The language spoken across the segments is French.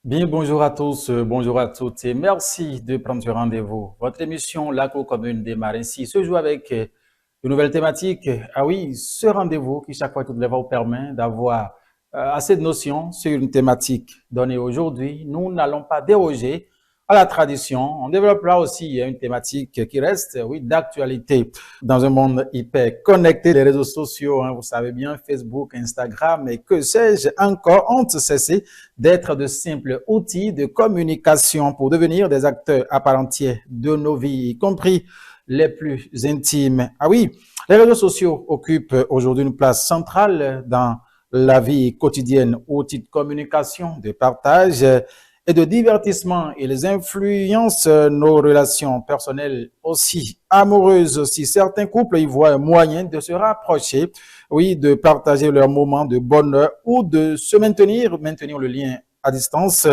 Bien, bonjour à tous, bonjour à toutes et merci de prendre ce rendez-vous. Votre émission, La Cour commune démarre ainsi ce jour avec de nouvelles thématiques. Ah oui, ce rendez-vous qui chaque fois toutes les fois vous permet d'avoir assez de notions sur une thématique donnée aujourd'hui. Nous n'allons pas déroger à la tradition. On développera aussi une thématique qui reste, oui, d'actualité dans un monde hyper connecté. Les réseaux sociaux, vous savez bien, Facebook, Instagram et que sais-je encore, ont cessé d'être de simples outils de communication pour devenir des acteurs à part entière de nos vies, y compris les plus intimes. Ah oui, les réseaux sociaux occupent aujourd'hui une place centrale dans la vie quotidienne, outils de communication, de partage et de divertissement. Ils influencent nos relations personnelles aussi, amoureuses aussi. Certains couples y voient un moyen de se rapprocher, oui, de partager leurs moments de bonheur ou de se maintenir le lien à distance.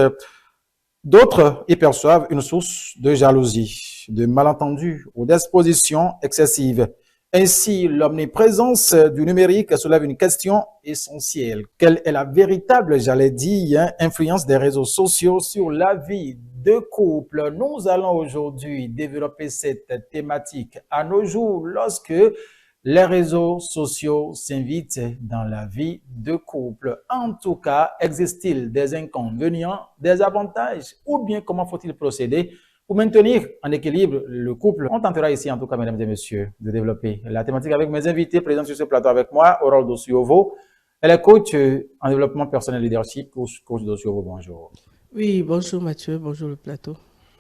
D'autres y perçoivent une source de jalousie, de malentendus ou d'exposition excessive. Ainsi, l'omniprésence du numérique soulève une question essentielle. Quelle est la véritable, j'allais dire, influence des réseaux sociaux sur la vie de couple? Nous allons aujourd'hui développer cette thématique à nos jours lorsque les réseaux sociaux s'invitent dans la vie de couple. En tout cas, existe-t-il des inconvénients, des avantages ou bien comment faut-il procéder pour maintenir en équilibre le couple? On tentera ici, en tout cas, mesdames et messieurs, de développer la thématique avec mes invités présents sur ce plateau avec moi, Aurore Dossiovo. Elle est coach en développement personnel et leadership. Coach Dossiovo, bonjour. Oui, bonjour Mathieu, bonjour le plateau.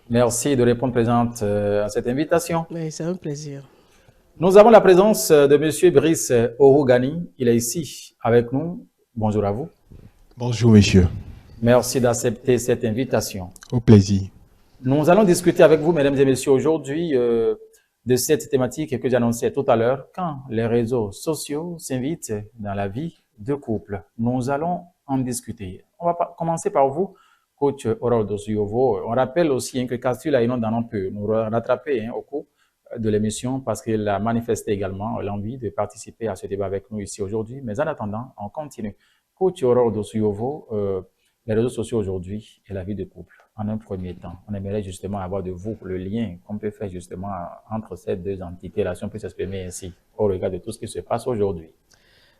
Merci de répondre présente à cette invitation. Oui, c'est un plaisir. Nous avons la présence de Monsieur Brice Orugani. Il est ici avec nous. Bonjour à vous. Bonjour, monsieur. Merci d'accepter cette invitation. Au plaisir. Nous allons discuter avec vous, mesdames et messieurs, aujourd'hui de cette thématique que j'annonçais tout à l'heure, quand les réseaux sociaux s'invitent dans la vie de couple. Nous allons en discuter. On va commencer par vous, coach Aurore Dossiovo. On rappelle aussi que Castille a un peu nous rattraper au cours de l'émission parce qu'il a manifesté également l'envie de participer à ce débat avec nous ici aujourd'hui. Mais en attendant, on continue. Coach Aurore Dossiovo, les réseaux sociaux aujourd'hui et la vie de couple. En un premier temps, on aimerait justement avoir de vous le lien qu'on peut faire justement entre ces deux entités-là, si on peut s'exprimer ainsi, au regard de tout ce qui se passe aujourd'hui.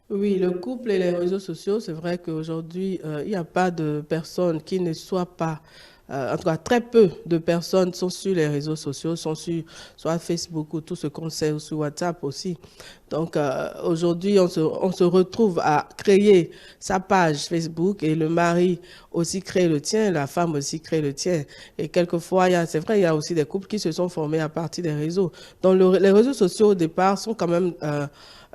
Oui, le couple et les réseaux sociaux, c'est vrai qu'aujourd'hui, il n'y a pas de personnes qui ne soient pas, en tout cas très peu de personnes sont sur les réseaux sociaux, sont sur soit Facebook ou tout ce qu'on sait, ou sur WhatsApp aussi. Donc aujourd'hui, on se retrouve à créer sa page Facebook et le mari aussi crée le tien, la femme aussi crée le tien. Et quelquefois, c'est vrai, il y a aussi des couples qui se sont formés à partir des réseaux. Donc les réseaux sociaux au départ sont quand même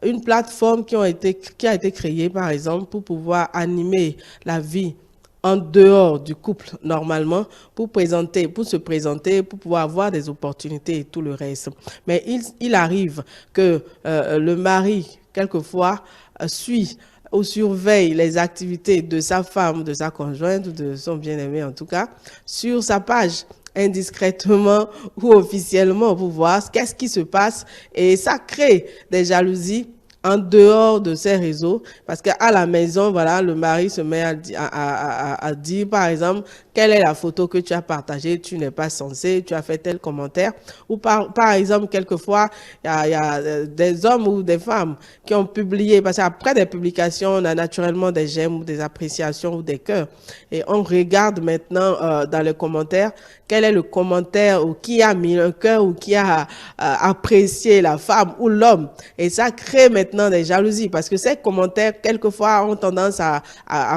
une plateforme qui a été créée, par exemple, pour pouvoir animer la vie en dehors du couple, normalement, pour se présenter, pour pouvoir avoir des opportunités et tout le reste. Mais il arrive que le mari, quelquefois, suit ou surveille les activités de sa femme, de sa conjointe ou de son bien-aimé en tout cas, sur sa page indiscrètement ou officiellement pour voir qu'est-ce qui se passe et ça crée des jalousies en dehors de ces réseaux parce qu'à la maison, voilà, le mari se met à dire, par exemple, quelle est la photo que tu as partagée, tu n'es pas censé, tu as fait tel commentaire. Ou par exemple, quelquefois, il y a des hommes ou des femmes qui ont publié, parce qu'après des publications, on a naturellement des j'aime ou des appréciations ou des cœurs. Et on regarde maintenant dans les commentaires quel est le commentaire ou qui a mis un cœur ou qui a apprécié la femme ou l'homme. Et ça crée maintenant des jalousies parce que ces commentaires, quelquefois, ont tendance à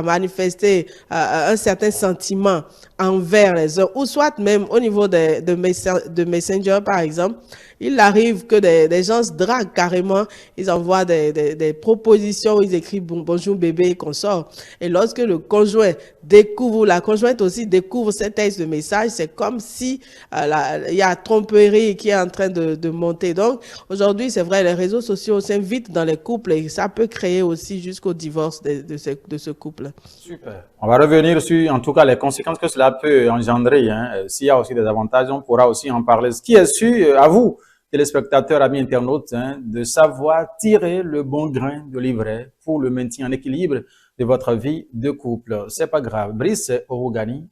manifester un certain sentiment envers les uns, ou soit même au niveau de Messenger, par exemple, il arrive que des gens se draguent carrément, ils envoient des propositions où ils écrivent bonjour bébé, qu'on sort. Et lorsque le conjoint découvre, la conjointe aussi découvre ces textes de message, c'est comme si il y a tromperie qui est en train de monter. Donc, aujourd'hui, c'est vrai, les réseaux sociaux s'invitent dans les couples et ça peut créer aussi jusqu'au divorce de ce couple. Super. On va revenir sur, en tout cas, les conséquences que cela peut engendrer. S'il y a aussi des avantages, on pourra aussi en parler. Ce qui est sûr, à vous, téléspectateurs, amis internautes, de savoir tirer le bon grain de livret pour le maintien en équilibre de votre vie de couple. C'est pas grave. Brice Orugani,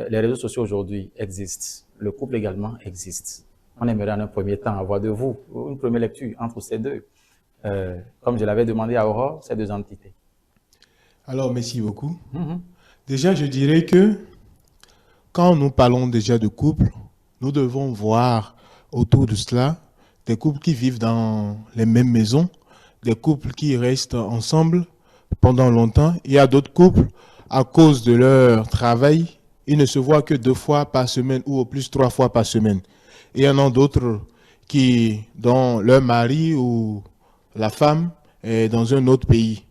les réseaux sociaux aujourd'hui existent. Le couple également existe. On aimerait en un premier temps avoir de vous une première lecture entre ces deux. Comme je l'avais demandé à Aurore, ces deux entités. Alors, merci beaucoup. Déjà, je dirais que quand nous parlons déjà de couple, nous devons voir autour de cela des couples qui vivent dans les mêmes maisons, des couples qui restent ensemble pendant longtemps. Il y a d'autres couples, à cause de leur travail, ils ne se voient que 2 fois par semaine ou au plus 3 fois par semaine. Et il y en a d'autres dont leur mari ou la femme est dans un autre pays.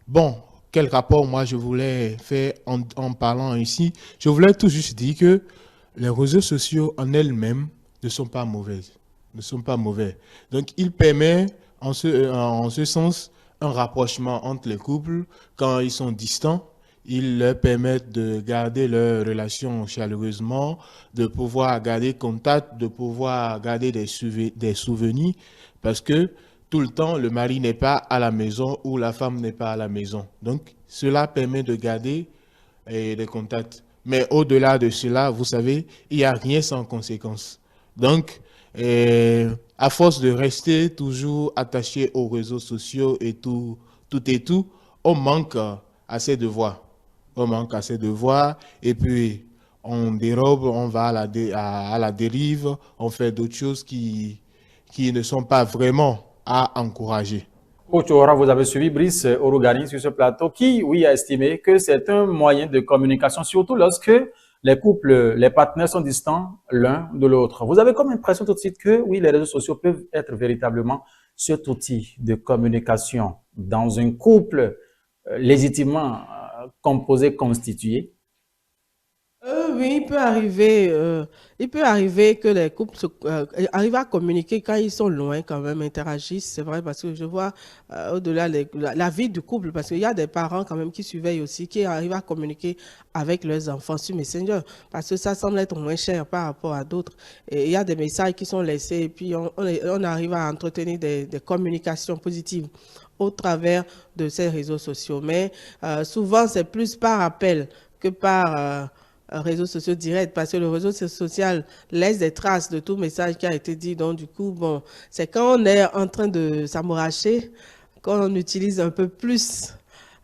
Bon, quel rapport moi je voulais faire en parlant ici? Je voulais tout juste dire que les réseaux sociaux en elles-mêmes ne sont pas mauvaises, ne sont pas mauvais. Donc, il permet en ce sens un rapprochement entre les couples quand ils sont distants. Ils leur permettent de garder leur relation chaleureusement, de pouvoir garder contact, de pouvoir garder des souvenirs, parce que tout le temps, le mari n'est pas à la maison ou la femme n'est pas à la maison. Donc, cela permet de garder des contacts. Mais au-delà de cela, vous savez, il n'y a rien sans conséquence. Donc, à force de rester toujours attaché aux réseaux sociaux et tout, on manque à ses devoirs. On manque à ses devoirs et puis on dérobe, on va à la dérive, on fait d'autres choses qui ne sont pas vraiment à encourager. Coach Aura, vous avez suivi Brice Orogani sur ce plateau qui, oui, a estimé que c'est un moyen de communication, surtout lorsque les couples, les partenaires sont distants l'un de l'autre. Vous avez comme impression tout de suite que, oui, les réseaux sociaux peuvent être véritablement cet outil de communication dans un couple légitimement composé, constitué? Oui, il peut arriver que les couples arrivent à communiquer quand ils sont loin, quand même, interagissent. C'est vrai, parce que je vois au-delà la vie du couple, parce qu'il y a des parents quand même qui surveillent aussi, qui arrivent à communiquer avec leurs enfants sur Messenger, parce que ça semble être moins cher par rapport à d'autres. Et il y a des messages qui sont laissés, et puis on arrive à entretenir des communications positives au travers de ces réseaux sociaux. Mais souvent, c'est plus par appel que par réseaux sociaux directs, parce que le réseau social laisse des traces de tout message qui a été dit. Donc, du coup, bon, c'est quand on est en train de s'amouracher qu'on utilise un peu plus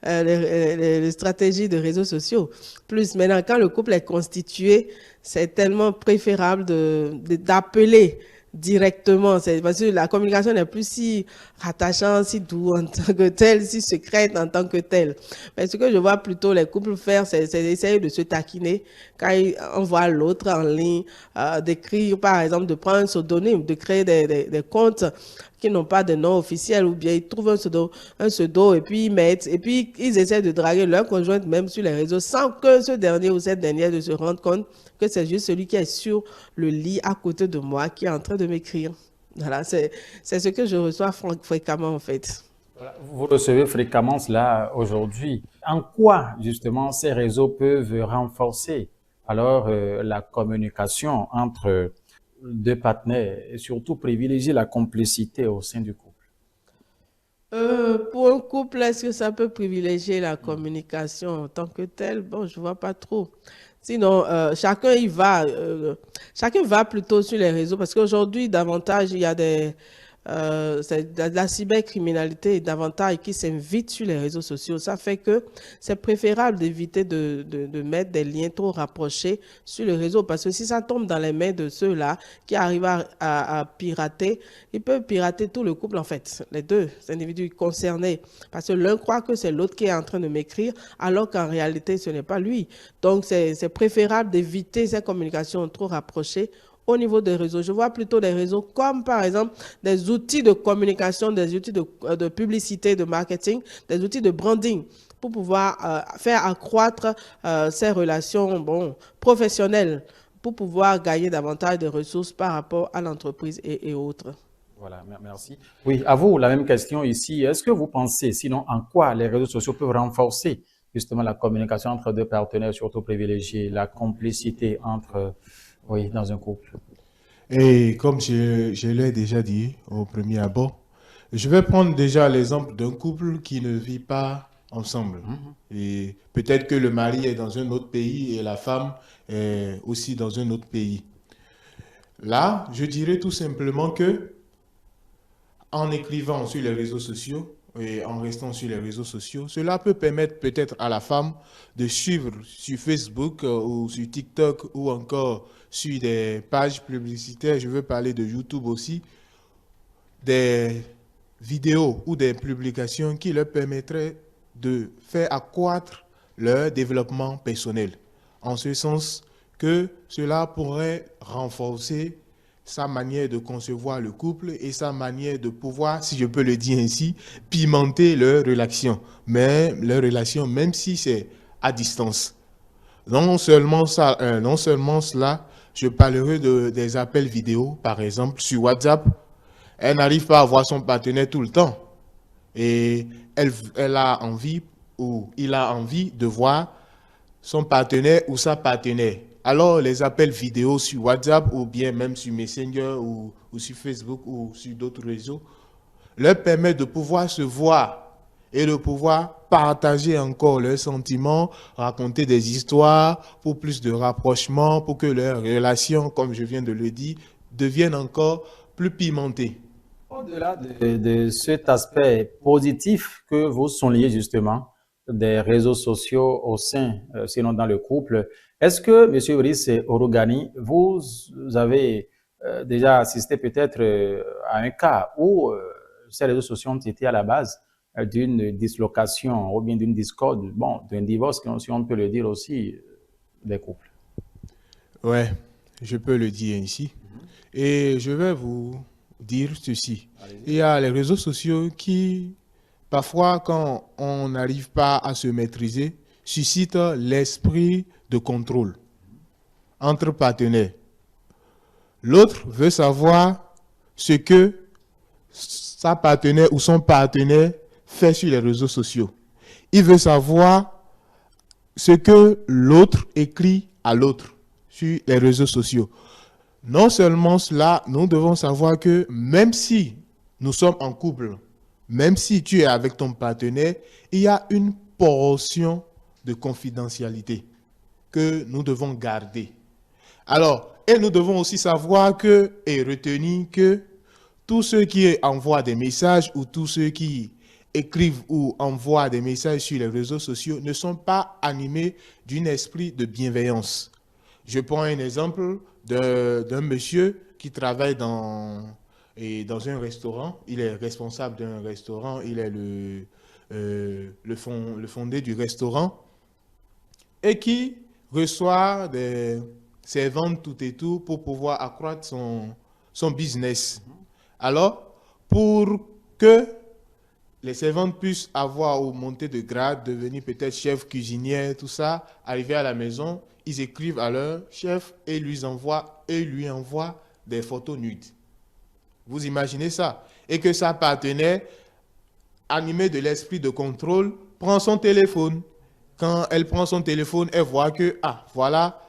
les stratégies de réseaux sociaux. Plus maintenant, quand le couple est constitué, c'est tellement préférable d'appeler directement. Parce que la communication n'est plus si rattachante, si doux en tant que telle, si secrète en tant que telle. Mais ce que je vois plutôt les couples faire, c'est essayer de se taquiner quand on voit l'autre en ligne, d'écrire, par exemple, de prendre un pseudonyme, de créer des comptes qui n'ont pas de nom officiel, ou bien ils trouvent un pseudo et puis ils mettent, et puis ils essaient de draguer leur conjointe même sur les réseaux sans que ce dernier ou cette dernière ne se rende compte que c'est juste celui qui est sur le lit à côté de moi qui est en train de m'écrire. Voilà, c'est ce que je reçois fréquemment en fait. Vous recevez fréquemment cela aujourd'hui. En quoi, justement, ces réseaux peuvent renforcer alors la communication entre deux partenaires et surtout privilégier la complicité au sein du couple? Pour un couple, est-ce que ça peut privilégier la communication en tant que telle? Bon, je vois pas trop. Sinon, chacun va plutôt sur les réseaux parce qu'aujourd'hui, davantage, il y a c'est de la cybercriminalité davantage qui s'invite sur les réseaux sociaux. Ça fait que c'est préférable d'éviter de mettre des liens trop rapprochés sur le réseau parce que si ça tombe dans les mains de ceux-là qui arrivent à pirater, ils peuvent pirater tout le couple en fait, les deux individus concernés. Parce que l'un croit que c'est l'autre qui est en train de m'écrire alors qu'en réalité, ce n'est pas lui. Donc, c'est préférable d'éviter ces communications trop rapprochées au niveau des réseaux. Je vois plutôt des réseaux comme, par exemple, des outils de communication, des outils de publicité, de marketing, des outils de branding pour pouvoir faire accroître ces relations professionnelles, pour pouvoir gagner davantage de ressources par rapport à l'entreprise et autres. Voilà, merci. Oui, à vous, la même question ici. Est-ce que vous pensez, sinon, en quoi les réseaux sociaux peuvent renforcer justement la communication entre deux partenaires, surtout privilégier la complicité entre... Oui, dans un couple. Et comme je l'ai déjà dit au premier abord, je vais prendre déjà l'exemple d'un couple qui ne vit pas ensemble. Et peut-être que le mari est dans un autre pays et la femme est aussi dans un autre pays. Là, je dirais tout simplement que en écrivant sur les réseaux sociaux et en restant sur les réseaux sociaux, cela peut permettre peut-être à la femme de suivre sur Facebook ou sur TikTok ou encore sur des pages publicitaires, je veux parler de YouTube aussi, des vidéos ou des publications qui leur permettraient de faire accroître leur développement personnel. En ce sens que cela pourrait renforcer sa manière de concevoir le couple et sa manière de pouvoir, si je peux le dire ainsi, pimenter leur relation. Mais leur relation, même si c'est à distance. Non seulement cela, je parlerai des appels vidéo, par exemple, sur WhatsApp. Elle n'arrive pas à voir son partenaire tout le temps. Et elle a envie, ou il a envie de voir son partenaire ou sa partenaire. Alors, les appels vidéo sur WhatsApp ou bien même sur Messenger ou sur Facebook ou sur d'autres réseaux leur permettent de pouvoir se voir et de pouvoir partager encore leurs sentiments, raconter des histoires pour plus de rapprochement, pour que leurs relations, comme je viens de le dire, deviennent encore plus pimentées. Au-delà de cet aspect positif que vous soulignez justement des réseaux sociaux au sein, sinon dans le couple, est-ce que, M. Brice Orogani, vous avez déjà assisté peut-être à un cas où ces réseaux sociaux ont été à la base d'une dislocation ou bien d'une discorde, bon, d'un divorce, si on peut le dire aussi, des couples? Ouais, je peux le dire ainsi. Et je vais vous dire ceci. Il y a les réseaux sociaux qui, parfois, quand on n'arrive pas à se maîtriser, suscitent l'esprit de contrôle entre partenaires. L'autre veut savoir ce que sa partenaire ou son partenaire fait sur les réseaux sociaux. Il veut savoir ce que l'autre écrit à l'autre sur les réseaux sociaux. Non seulement cela, nous devons savoir que même si nous sommes en couple, même si tu es avec ton partenaire, il y a une portion de confidentialité que nous devons garder. Alors, et nous devons aussi savoir que, et retenir que tous ceux qui envoient des messages ou tous ceux qui écrivent ou envoient des messages sur les réseaux sociaux ne sont pas animés d'un esprit de bienveillance. Je prends un exemple d'un monsieur qui travaille dans un restaurant. Il est responsable d'un restaurant, il est le fondé du restaurant et qui reçoit des servantes tout et tout pour pouvoir accroître son business. Alors, pour que les servantes puissent avoir ou monter de grade, devenir peut-être chef cuisinière, tout ça, arriver à la maison, ils écrivent à leur chef et lui envoient des photos nudes. Vous imaginez ça? Et que sa partenaire, animée de l'esprit de contrôle, prend son téléphone. Quand elle prend son téléphone, elle voit que, ah, voilà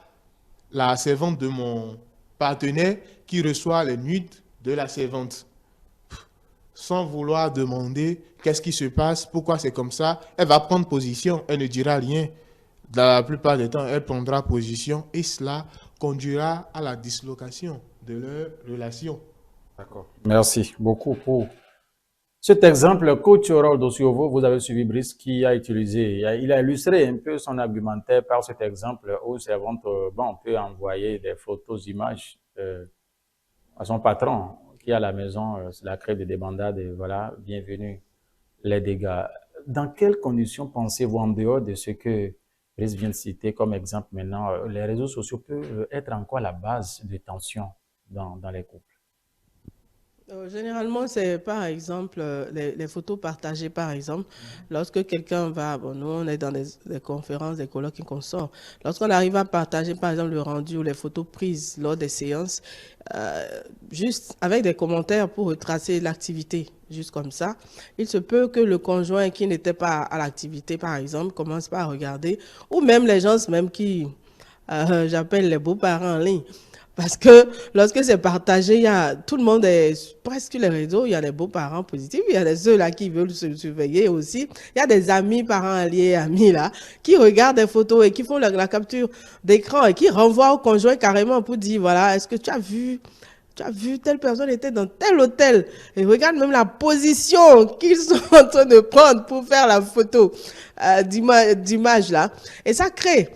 la servante de mon partenaire qui reçoit les nudes de la servante. Sans vouloir demander qu'est-ce qui se passe, pourquoi c'est comme ça, elle va prendre position, elle ne dira rien. Dans la plupart des temps, elle prendra position et cela conduira à la dislocation de leur relation. D'accord. Merci beaucoup pour cet exemple. Coach Roldo Siovo, vous avez suivi Brice qui a utilisé, il a illustré un peu son argumentaire par cet exemple où servante, bon, peut envoyer des photos, images à son patron qui est à la maison, cela crée des débandades et voilà, bienvenue les dégâts. Dans quelles conditions pensez-vous, en dehors de ce que Brice vient de citer comme exemple maintenant, les réseaux sociaux peuvent être encore la base de tensions dans les couples? Généralement, c'est par exemple les photos partagées, par exemple, lorsque quelqu'un va, bon, nous on est dans des conférences, des colloques et qu'on sort, lorsqu'on arrive à partager par exemple le rendu ou les photos prises lors des séances, juste avec des commentaires pour retracer l'activité, juste comme ça, il se peut que le conjoint qui n'était pas à l'activité, par exemple, commence par regarder, ou même les gens même qui, j'appelle les beaux-parents en ligne, Parce que lorsque c'est partagé, il y a, tout le monde est presque sur les réseaux, il y a des beaux-parents positifs, il y a des ceux-là qui veulent se surveiller aussi. Il y a des amis, parents alliés, amis là, qui regardent des photos et qui font la capture d'écran et qui renvoient au conjoint carrément pour dire, voilà, est-ce que tu as vu, telle personne était dans tel hôtel. Et regarde même la position qu'ils sont en train de prendre pour faire la photo d'image là. Et ça crée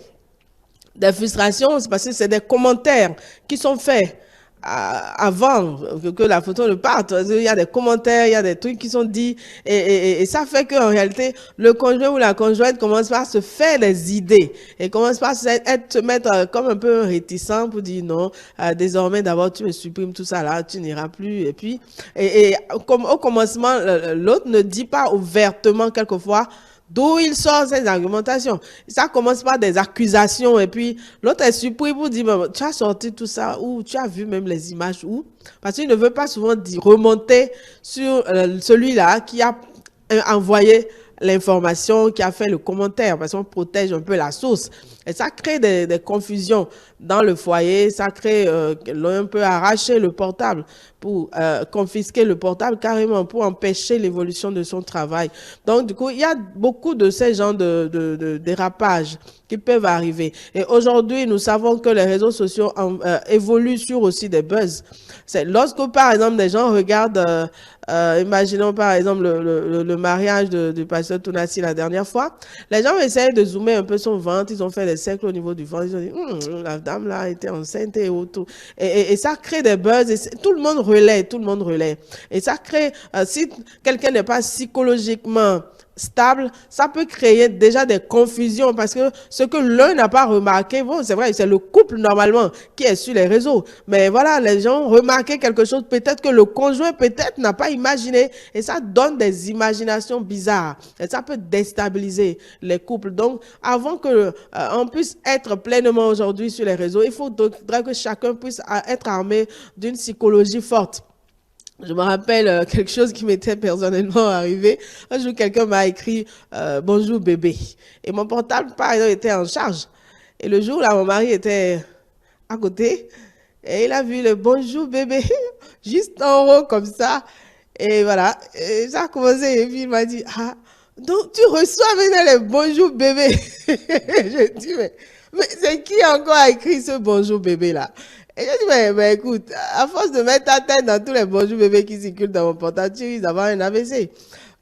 des frustrations, c'est parce que c'est des commentaires qui sont faits avant que la photo ne parte. Il y a des commentaires, il y a des trucs qui sont dits et ça fait qu'en réalité, le conjoint ou la conjointe commence par se faire des idées et commence par se mettre comme un peu réticent pour dire non, désormais d'abord tu me supprimes tout ça là, tu n'iras plus. Et puis, comme au commencement, l'autre ne dit pas ouvertement quelquefois d'où il sort ces argumentations. Ça commence par des accusations et puis l'autre est surpris pour dire tu as sorti tout ça ou tu as vu même les images où parce qu'il ne veut pas souvent remonter sur celui-là qui a envoyé l'information, qui a fait le commentaire parce qu'on protège un peu la source. Et ça crée des confusions dans le foyer, ça crée l'un peut arracher le portable pour confisquer le portable carrément pour empêcher l'évolution de son travail. Donc du coup, il y a beaucoup de ces genres de dérapages qui peuvent arriver. Et aujourd'hui, nous savons que les réseaux sociaux évoluent sur aussi des buzz. C'est lorsque, par exemple, des gens regardent, imaginons par exemple le mariage du pasteur Tounassi la dernière fois, les gens essayaient de zoomer un peu son ventre, ils ont fait des cercles au niveau du ventre, ils ont dit, la dame là était enceinte et tout. Et ça crée des buzz, et tout le monde relaie, tout le monde relaie. Et ça crée, si quelqu'un n'est pas psychologiquement stable, ça peut créer déjà des confusions parce que ce que l'un n'a pas remarqué, bon, c'est vrai, c'est le couple normalement qui est sur les réseaux, mais voilà, les gens ont remarqué quelque chose, peut-être que le conjoint peut-être n'a pas imaginé et ça donne des imaginations bizarres et ça peut déstabiliser les couples. Donc, avant que on puisse être pleinement aujourd'hui sur les réseaux, il faudrait que chacun puisse être armé d'une psychologie forte. Je me rappelle quelque chose qui m'était personnellement arrivé. Un jour, quelqu'un m'a écrit bonjour bébé. Et mon portable, par exemple, était en charge. Et le jour là, mon mari était à côté. Et il a vu le bonjour bébé, juste en haut comme ça. Et voilà. Et ça a commencé. Et puis il m'a dit, ah, donc tu reçois maintenant les bonjour bébé. Je dis, mais c'est qui encore a écrit ce bonjour bébé là? Et je dis, mais écoute, à force de mettre ta tête dans tous les bonjours bébés qui circulent dans mon portable, tu risques d'avoir un AVC.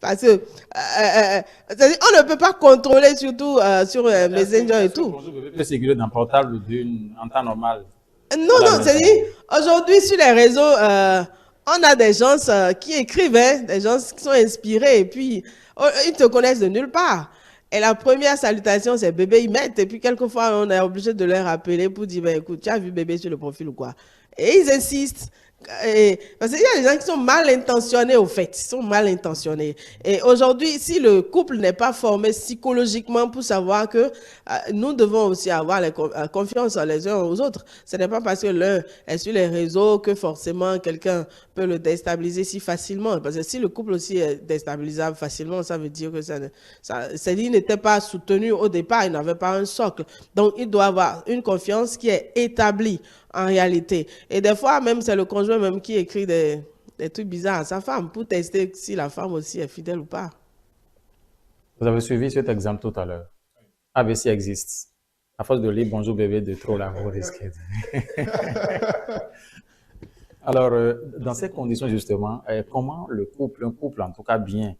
Parce que, on ne peut pas contrôler surtout sur Messenger et tout. Bonjour bébé peut circuler dans le portable en temps normal. Non, c'est-à-dire, aujourd'hui sur les réseaux, on a des gens qui écrivent, hein, des gens qui sont inspirés et puis ils te connaissent de nulle part. Et la première salutation, c'est bébé, ils mettent. Et puis, quelquefois, on est obligé de leur rappeler pour dire, ben, écoute, tu as vu bébé sur le profil ou quoi? Et ils insistent. Parce qu'il y a des gens qui sont mal intentionnés, au fait. Ils sont mal intentionnés. Et aujourd'hui, si le couple n'est pas formé psychologiquement pour savoir que nous devons aussi avoir confiance les uns aux autres, ce n'est pas parce que l'un est sur les réseaux que forcément quelqu'un peut le déstabiliser si facilement. Parce que si le couple aussi est déstabilisable facilement, ça veut dire que il n'était pas soutenu au départ, il n'avait pas un socle. Donc, il doit avoir une confiance qui est établie en réalité. Et des fois, même, c'est le conjoint même qui écrit des trucs bizarres à sa femme pour tester si la femme aussi est fidèle ou pas. Vous avez suivi cet exemple tout à l'heure. AVC existe. À force de lire bonjour bébé de trop, là, vous risquez. Alors, dans ces conditions, justement, comment un couple en tout cas bien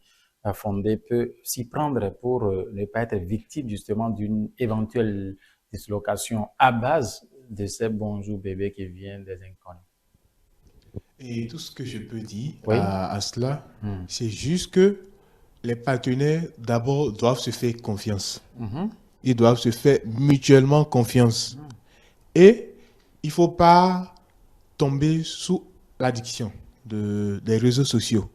fondé, peut s'y prendre pour ne pas être victime justement d'une éventuelle dislocation à base de ces bonjour bébés qui viennent des inconnus? Et tout ce que je peux dire Oui. à cela, c'est juste que les partenaires, d'abord, doivent se faire confiance. Ils doivent se faire mutuellement confiance. Et il ne faut pas tomber sous l'addiction des réseaux sociaux.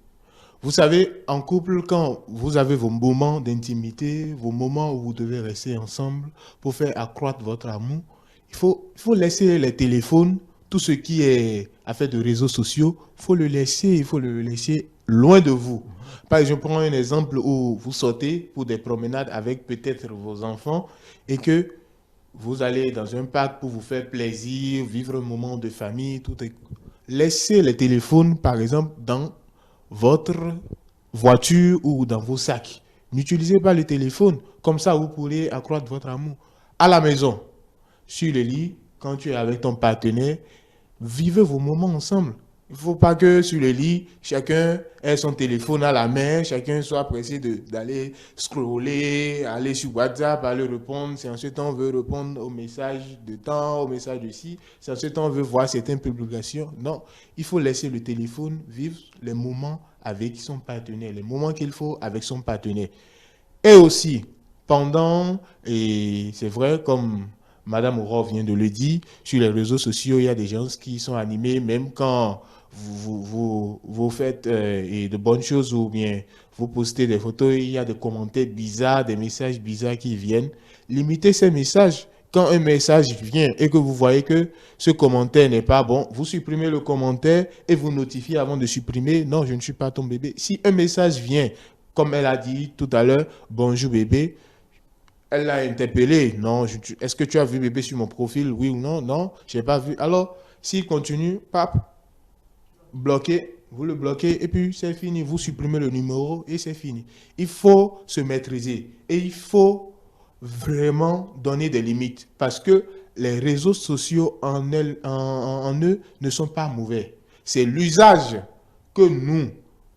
Vous savez, en couple, quand vous avez vos moments d'intimité, vos moments où vous devez rester ensemble pour faire accroître votre amour, il faut laisser les téléphones, tout ce qui est affaire de réseaux sociaux, il faut le laisser loin de vous. Par exemple, je prends un exemple où vous sortez pour des promenades avec peut-être vos enfants et que vous allez dans un parc pour vous faire plaisir, vivre un moment de famille, tout est... Laissez les téléphones, par exemple, dans votre voiture ou dans vos sacs. N'utilisez pas le téléphone. Comme ça, vous pourrez accroître votre amour. À la maison, sur le lit, quand tu es avec ton partenaire, vivez vos moments ensemble. Il ne faut pas que sur le lit, chacun ait son téléphone à la main, chacun soit pressé d'aller scroller, aller sur WhatsApp, aller répondre. Si en ce temps on veut répondre aux messages de temps, aux messages de ci, si en ce temps on veut voir certaines publications. Non, il faut laisser le téléphone vivre les moments avec son partenaire, les moments qu'il faut avec son partenaire. Et aussi, pendant, et c'est vrai, comme Madame Aurore vient de le dire, sur les réseaux sociaux, il y a des gens qui sont animés, même quand vous faites de bonnes choses ou bien vous postez des photos, il y a des commentaires bizarres, des messages bizarres qui viennent. Limitez ces messages. Quand un message vient et que vous voyez que ce commentaire n'est pas bon, vous supprimez le commentaire et vous notifiez avant de supprimer, non, je ne suis pas ton bébé. Si un message vient, comme elle a dit tout à l'heure, bonjour bébé, elle l'a interpellé. Non, est-ce que tu as vu bébé sur mon profil? Oui ou non? Non, je n'ai pas vu. Alors, s'il continue, pape, bloqué, vous le bloquez et puis c'est fini. Vous supprimez le numéro et c'est fini. Il faut se maîtriser et il faut vraiment donner des limites parce que les réseaux sociaux en eux ne sont pas mauvais. C'est l'usage que nous,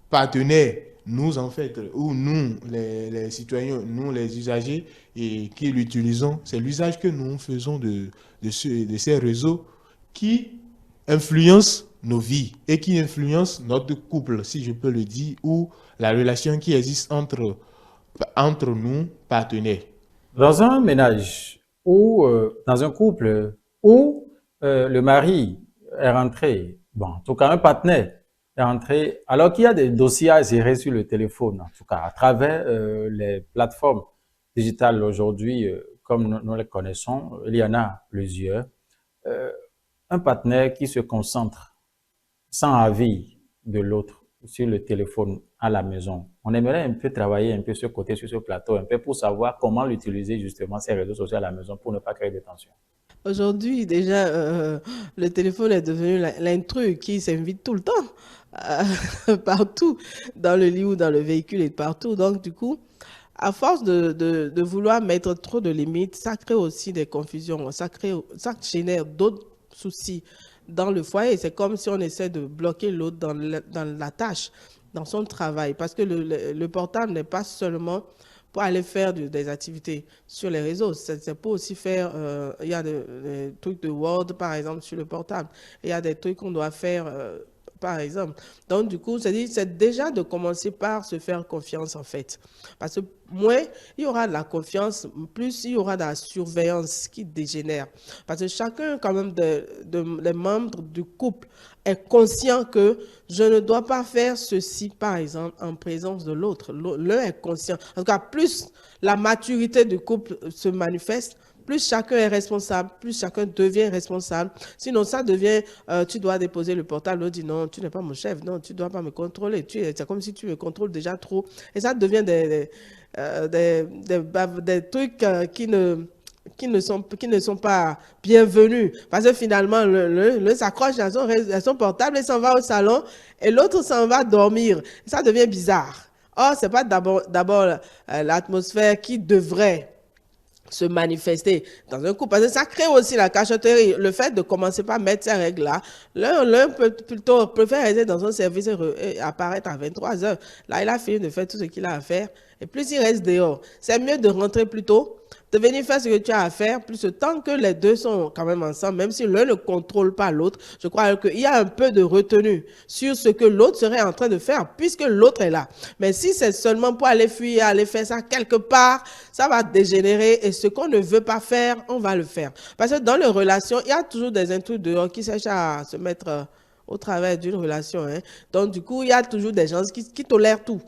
partenaires, nous en fait, ou nous, les citoyens, nous les usagers, et qui l'utilisons, c'est l'usage que nous faisons de ces réseaux qui influencent nos vies et qui influencent notre couple, si je peux le dire, ou la relation qui existe entre nous, partenaires. Dans un ménage ou dans un couple où le mari est rentré, bon, en tout cas un partenaire est rentré, alors qu'il y a des dossiers à gérer sur le téléphone, en tout cas à travers les plateformes digitales aujourd'hui, comme nous les connaissons, il y en a plusieurs. Un partenaire qui se concentre sans avis de l'autre sur le téléphone à la maison. On aimerait un peu travailler un peu ce côté, sur ce plateau, un peu pour savoir comment l'utiliser justement ces réseaux sociaux à la maison pour ne pas créer de tension. Aujourd'hui, déjà, le téléphone est devenu l'intrus qui s'invite tout le temps, partout, dans le lit ou dans le véhicule et partout. Donc, du coup, à force de vouloir mettre trop de limites, ça crée aussi des confusions, ça génère d'autres soucis dans le foyer. C'est comme si on essaie de bloquer l'autre dans la tâche, dans son travail, parce que le portable n'est pas seulement pour aller faire des activités sur les réseaux. C'est pour aussi faire, il y a des trucs de Word, par exemple, sur le portable. Il y a des trucs qu'on doit faire, par exemple. Donc, du coup, c'est déjà de commencer par se faire confiance, en fait. Parce que moins il y aura de la confiance, plus il y aura de la surveillance qui dégénère. Parce que chacun, quand même, des membres du couple est conscient que je ne dois pas faire ceci, par exemple, en présence de l'autre. L'un est conscient. En tout cas, plus la maturité du couple se manifeste, plus chacun est responsable, plus chacun devient responsable. Sinon, ça devient, tu dois déposer le portable, l'autre dit non, tu n'es pas mon chef, non, tu ne dois pas me contrôler. C'est comme si tu me contrôles déjà trop. Et ça devient des trucs qui ne sont pas bienvenus. Parce que finalement, l'un s'accroche à son portable et s'en va au salon et l'autre s'en va dormir. Et ça devient bizarre. Or, ce n'est pas d'abord l'atmosphère qui devrait se manifester dans un couple. Parce que ça crée aussi la cachotterie. Le fait de commencer par mettre ces règles-là, l'un préfère rester dans son service et apparaître à 23 heures. Là, il a fini de faire tout ce qu'il a à faire. Et plus il reste dehors, c'est mieux de rentrer plus tôt, de venir faire ce que tu as à faire, plus tant que les deux sont quand même ensemble, même si l'un ne contrôle pas l'autre. Je crois qu'il y a un peu de retenue sur ce que l'autre serait en train de faire, puisque l'autre est là. Mais si c'est seulement pour aller fuir, aller faire ça quelque part, ça va dégénérer et ce qu'on ne veut pas faire, on va le faire. Parce que dans les relations, il y a toujours des intrus dehors qui cherchent à se mettre au travers d'une relation. Hein. Donc du coup, il y a toujours des gens qui tolèrent tout.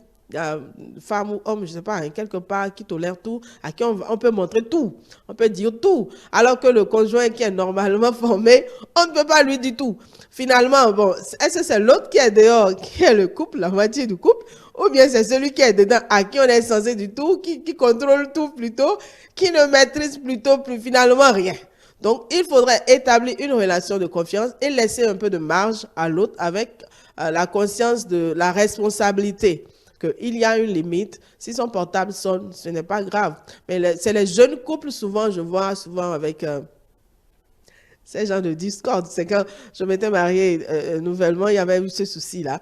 Femme ou homme, je ne sais pas, hein, quelque part, qui tolère tout, à qui on peut montrer tout, on peut dire tout, alors que le conjoint qui est normalement formé, on ne peut pas lui dire tout. Finalement, bon, est-ce que c'est l'autre qui est dehors, qui est le couple, la moitié du couple, ou bien c'est celui qui est dedans, à qui on est censé du tout, qui contrôle tout plutôt, qui ne maîtrise plutôt plus finalement rien. Donc, il faudrait établir une relation de confiance et laisser un peu de marge à l'autre avec la conscience de la responsabilité, qu'il y a une limite. Si son portable sonne, ce n'est pas grave. Mais c'est les jeunes couples, souvent, je vois souvent avec ces gens de Discord. C'est quand je m'étais mariée nouvellement, il y avait eu ce souci-là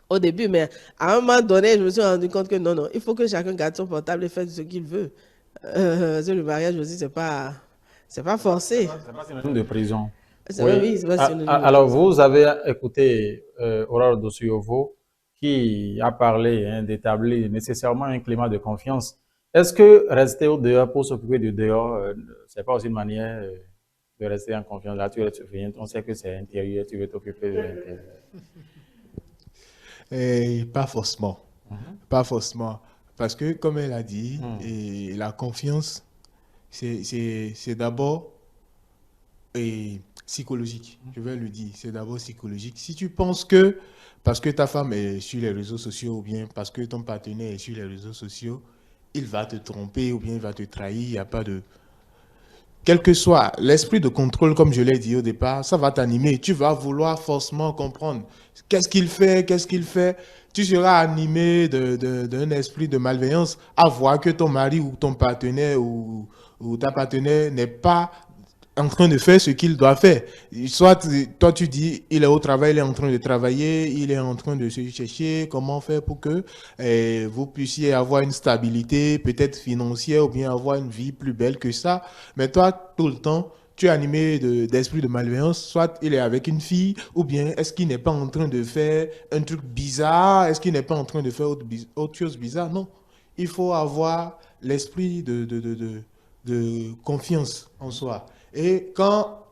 au début, mais à un moment donné, je me suis rendu compte que non, il faut que chacun garde son portable et fasse ce qu'il veut. Le mariage aussi, c'est pas forcé. C'est pas synonyme de prison. Oui, c'est pas synonyme de Alors, prison. vous avez écouté Aurore Dossiovo qui a parlé d'établir nécessairement un climat de confiance. Est-ce que rester au dehors pour s'occuper du dehors, c'est pas aussi une manière de rester en confiance? Là, tu viens, on sait que c'est intérieur, tu veux t'occuper de l'intérieur. Et pas forcément. Pas forcément. Parce que, comme elle a dit, et la confiance, c'est d'abord psychologique. Je vais le dire, c'est d'abord psychologique. Si tu penses que, parce que ta femme est sur les réseaux sociaux, ou bien parce que ton partenaire est sur les réseaux sociaux, il va te tromper, ou bien il va te trahir, il n'y a pas de... Quel que soit l'esprit de contrôle, comme je l'ai dit au départ, ça va t'animer. Tu vas vouloir forcément comprendre qu'est-ce qu'il fait, qu'est-ce qu'il fait. Tu seras animé d'un esprit de malveillance à voir que ton mari ou ton partenaire ou ta partenaire n'est pas en train de faire ce qu'il doit faire. Soit toi tu dis, il est au travail, il est en train de travailler, il est en train de se chercher comment faire pour que vous puissiez avoir une stabilité peut-être financière ou bien avoir une vie plus belle que ça. Mais toi, tout le temps, tu es animé d'esprit de malveillance, soit il est avec une fille, ou bien est-ce qu'il n'est pas en train de faire un truc bizarre, est-ce qu'il n'est pas en train de faire autre chose bizarre. Non, il faut avoir l'esprit de confiance en soi. Et quand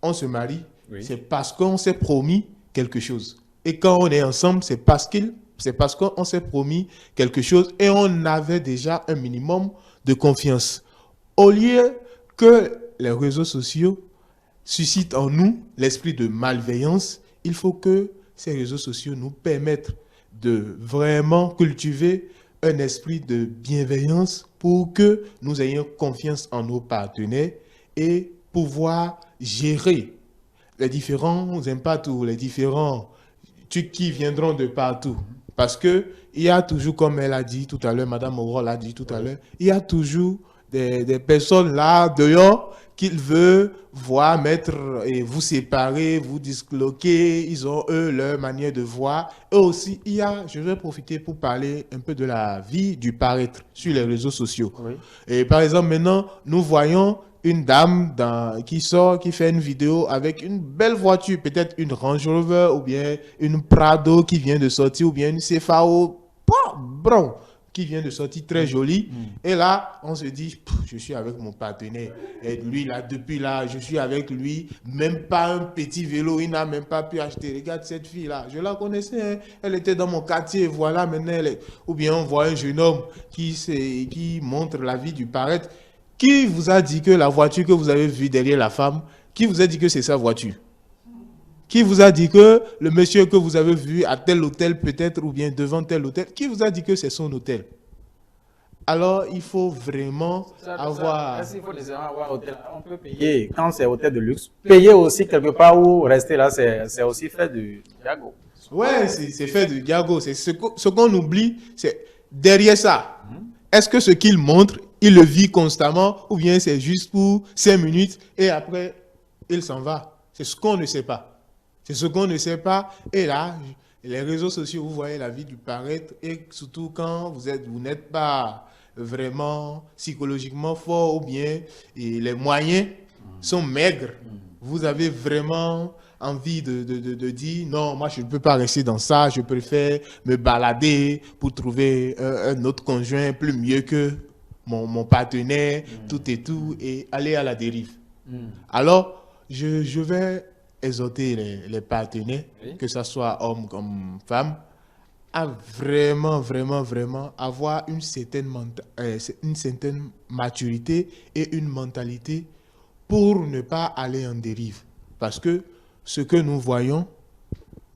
on se marie, c'est parce qu'on s'est promis quelque chose. Et quand on est ensemble, c'est parce qu'on s'est promis quelque chose et on avait déjà un minimum de confiance. Au lieu que les réseaux sociaux suscitent en nous l'esprit de malveillance, il faut que ces réseaux sociaux nous permettent de vraiment cultiver un esprit de bienveillance pour que nous ayons confiance en nos partenaires et pouvoir gérer les différents impacts ou les différents trucs qui viendront de partout. Parce que il y a toujours, comme elle a dit tout à l'heure, Madame Aurore l'a dit tout à l'heure, il y a toujours des personnes là dehors qu'ils veulent voir mettre et vous séparer, vous disloquer. Ils ont eux leur manière de voir. Et aussi, je vais profiter pour parler un peu de la vie du paraître sur les réseaux sociaux. Oui. Et par exemple, maintenant, nous voyons une dame qui sort, qui fait une vidéo avec une belle voiture, peut-être une Range Rover ou bien une Prado qui vient de sortir ou bien une CFAO brown qui vient de sortir très jolie. Et là, on se dit, je suis avec mon partenaire. Et lui, là, depuis là, je suis avec lui. Même pas un petit vélo, il n'a même pas pu acheter. Regarde cette fille-là. Je la connaissais, hein. Elle était dans mon quartier. Voilà, maintenant, ou bien on voit un jeune homme qui montre la vie du paraître. Qui vous a dit que la voiture que vous avez vue derrière la femme, qui vous a dit que c'est sa voiture? Qui vous a dit que le monsieur que vous avez vu à tel hôtel peut-être ou bien devant tel hôtel, qui vous a dit que c'est son hôtel? Alors, il faut vraiment avoir... Est-ce qu'il faut nécessairement avoir hôtel? On peut payer, quand c'est hôtel de luxe, payer aussi quelque part où rester là, c'est aussi fait du Diago. Ouais, c'est fait du Diago. C'est ce qu'on oublie, c'est derrière ça. Est-ce que ce qu'il montre, il le vit constamment ou bien c'est juste pour 5 minutes et après, il s'en va? C'est ce qu'on ne sait pas. C'est ce qu'on ne sait pas. Et là, les réseaux sociaux, vous voyez la vie du paraître et surtout quand vous n'êtes pas vraiment psychologiquement fort ou bien et les moyens sont maigres. Vous avez vraiment envie de dire non, moi je ne peux pas rester dans ça, je préfère me balader pour trouver un autre conjoint plus mieux que mon partenaire, tout et tout, et aller à la dérive. Alors, je vais exhorter les partenaires, que ce soit homme comme femme, à vraiment, vraiment, vraiment avoir une certaine maturité et une mentalité pour ne pas aller en dérive. Parce que ce que nous voyons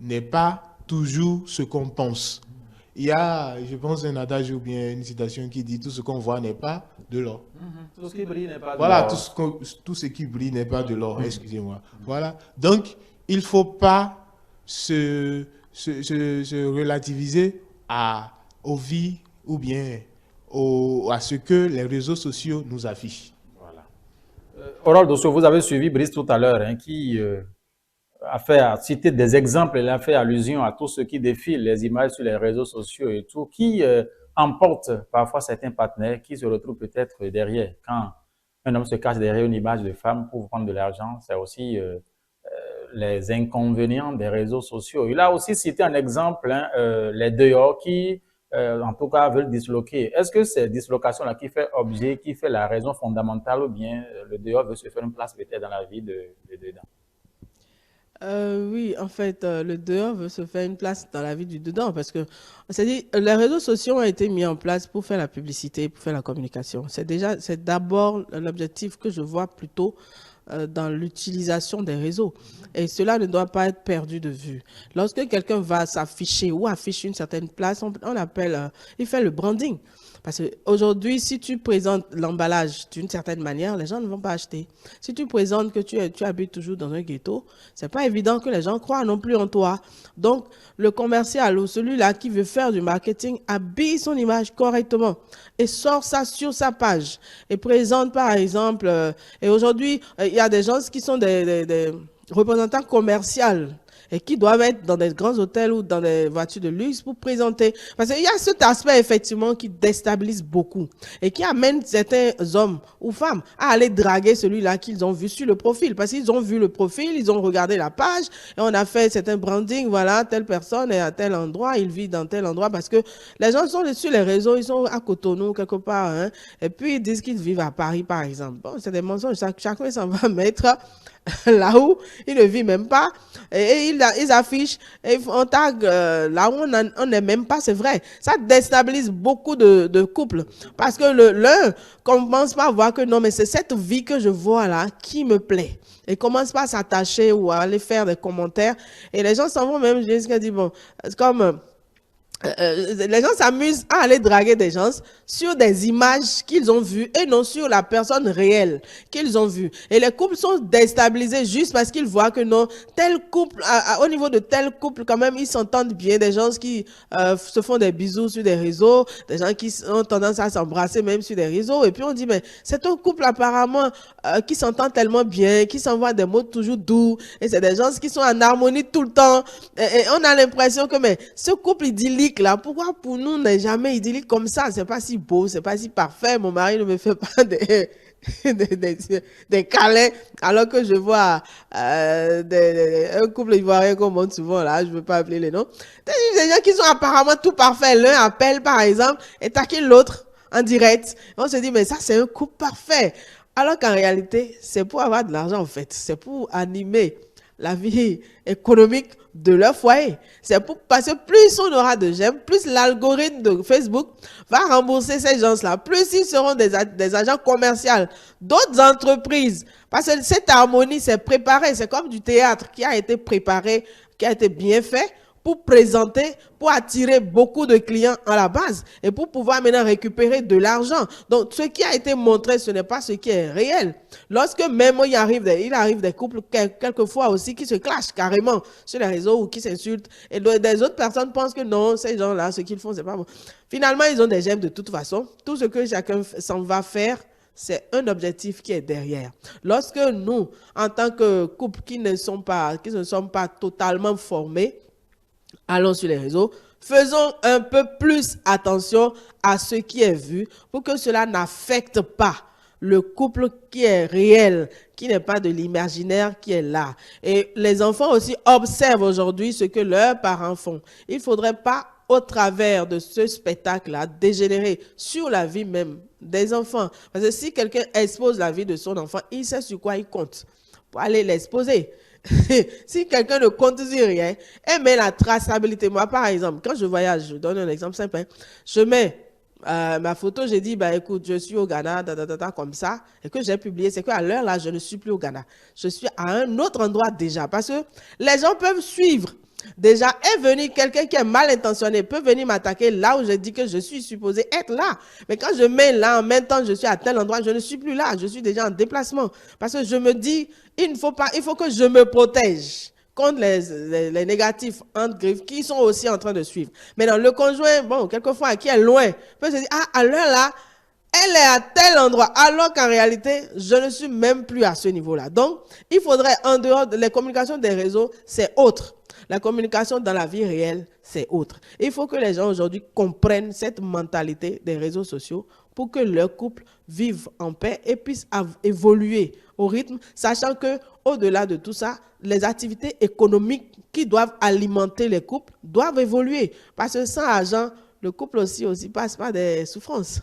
n'est pas toujours ce qu'on pense. Il y a, je pense, un adage ou bien une citation qui dit tout ce qu'on voit n'est pas de l'or. Tout ce qui brille n'est pas de Voilà, l'or. tout ce qui brille n'est pas de l'or, excusez-moi. Voilà. Donc, il ne faut pas se relativiser aux vies ou bien à ce que les réseaux sociaux nous affichent. Voilà. Aurore Dosso, vous avez suivi Brice tout à l'heure, hein, qui a cité des exemples, il a fait allusion à tout ce qui défile, les images sur les réseaux sociaux et tout, qui emporte parfois certains partenaires qui se retrouvent peut-être derrière. Quand un homme se cache derrière une image de femme pour prendre de l'argent, c'est aussi les inconvénients des réseaux sociaux. Il a aussi cité un exemple, hein, les dehors qui, en tout cas, veulent disloquer. Est-ce que c'est dislocation-là qui fait objet, qui fait la raison fondamentale ou bien le dehors veut se faire une place peut-être dans la vie de dedans? Oui, en fait, le dehors veut se faire une place dans la vie du dedans parce que, c'est-à-dire, les réseaux sociaux ont été mis en place pour faire la publicité, pour faire la communication. C'est d'abord l'objectif que je vois plutôt dans l'utilisation des réseaux. Et cela ne doit pas être perdu de vue. Lorsque quelqu'un va s'afficher ou affiche une certaine place, on appelle, il fait le branding. Parce qu'aujourd'hui, si tu présentes l'emballage d'une certaine manière, les gens ne vont pas acheter. Si tu présentes que tu habites toujours dans un ghetto, c'est pas évident que les gens croient non plus en toi. Donc, le commercial ou celui-là qui veut faire du marketing habille son image correctement et sort ça sur sa page et présente par exemple, et aujourd'hui, il y a des gens qui sont des représentants commerciaux et qui doivent être dans des grands hôtels ou dans des voitures de luxe pour présenter. Parce qu'il y a cet aspect, effectivement, qui déstabilise beaucoup et qui amène certains hommes ou femmes à aller draguer celui-là qu'ils ont vu sur le profil. Parce qu'ils ont vu le profil, ils ont regardé la page et on a fait certain branding, voilà, telle personne est à tel endroit, il vit dans tel endroit parce que les gens sont sur les réseaux, ils sont à Cotonou, quelque part, hein, et puis ils disent qu'ils vivent à Paris, par exemple. Bon, c'est des mensonges, chacun s'en va mettre là où il ne vit même pas et ils affichent et on tag là où on n'est même pas, c'est vrai, ça déstabilise beaucoup de couples parce que l'un commence pas à voir que non mais c'est cette vie que je vois là qui me plaît et commence pas à s'attacher ou à aller faire des commentaires et les gens s'en vont même jusqu'à dire bon c'est comme les gens s'amusent à aller draguer des gens sur des images qu'ils ont vues et non sur la personne réelle qu'ils ont vue. Et les couples sont déstabilisés juste parce qu'ils voient que non, tel couple, au niveau de tel couple, quand même, ils s'entendent bien. Des gens qui se font des bisous sur des réseaux, des gens qui ont tendance à s'embrasser même sur des réseaux. Et puis on dit, mais c'est un couple apparemment qui s'entend tellement bien, qui s'envoie des mots toujours doux. Et c'est des gens qui sont en harmonie tout le temps. Et on a l'impression que mais ce couple idyllique, là, pourquoi pour nous n'est jamais idyllique comme ça? C'est pas si beau, c'est pas si parfait. Mon mari ne me fait pas des câlins, alors que je vois un couple ivoirien qu'on montre souvent là, je ne veux pas appeler les noms. Des gens qui sont apparemment tout parfaits. L'un appelle par exemple et taquine l'autre en direct. On se dit mais ça c'est un couple parfait. Alors qu'en réalité, c'est pour avoir de l'argent en fait. C'est pour animer la vie économique de leur foyer. C'est pour parce que plus on aura de j'aime, plus l'algorithme de Facebook va rembourser ces gens-là, plus ils seront des agents commerciaux d'autres entreprises. Parce que cette harmonie, c'est préparé, c'est comme du théâtre qui a été préparé, qui a été bien fait pour présenter, pour attirer beaucoup de clients à la base et pour pouvoir maintenant récupérer de l'argent. Donc, ce qui a été montré, ce n'est pas ce qui est réel. Lorsque même il arrive des couples quelquefois aussi qui se clashent carrément sur les réseaux ou qui s'insultent et des autres personnes pensent que non, ces gens-là, ce qu'ils font, c'est pas bon. Finalement, ils ont des gemmes de toute façon. Tout ce que chacun s'en va faire, c'est un objectif qui est derrière. Lorsque nous, en tant que couple qui ne sommes pas totalement formés, allons sur les réseaux, faisons un peu plus attention à ce qui est vu pour que cela n'affecte pas le couple qui est réel, qui n'est pas de l'imaginaire qui est là. Et les enfants aussi observent aujourd'hui ce que leurs parents font. Il ne faudrait pas, au travers de ce spectacle-là, dégénérer sur la vie même des enfants. Parce que si quelqu'un expose la vie de son enfant, il sait sur quoi il compte pour aller l'exposer. Si quelqu'un ne compte sur rien, et met la traçabilité. Moi, par exemple, quand je voyage, je donne un exemple simple, hein, je mets ma photo, j'ai dit, bah, écoute, je suis au Ghana, comme ça, et que j'ai publié, c'est qu'à l'heure là, je ne suis plus au Ghana. Je suis à un autre endroit déjà, parce que les gens peuvent suivre Déjà, est venu quelqu'un qui est mal intentionné, peut venir m'attaquer là où je dis que je suis supposé être là. Mais quand je mets là, en même temps, je suis à tel endroit, je ne suis plus là, je suis déjà en déplacement. Parce que je me dis, il faut que je me protège contre les négatifs, entre griffes, qui sont aussi en train de suivre. Mais dans le conjoint, bon, quelquefois, qui est loin, peut se dire, ah, à l'heure là, elle est à tel endroit, alors qu'en réalité, je ne suis même plus à ce niveau-là. Donc, il faudrait, en dehors de les communications des réseaux, c'est autre. La communication dans la vie réelle, c'est autre. Il faut que les gens aujourd'hui comprennent cette mentalité des réseaux sociaux pour que leur couple vive en paix et puisse évoluer au rythme, sachant que au-delà de tout ça, les activités économiques qui doivent alimenter les couples doivent évoluer. Parce que sans argent, le couple aussi passe par des souffrances.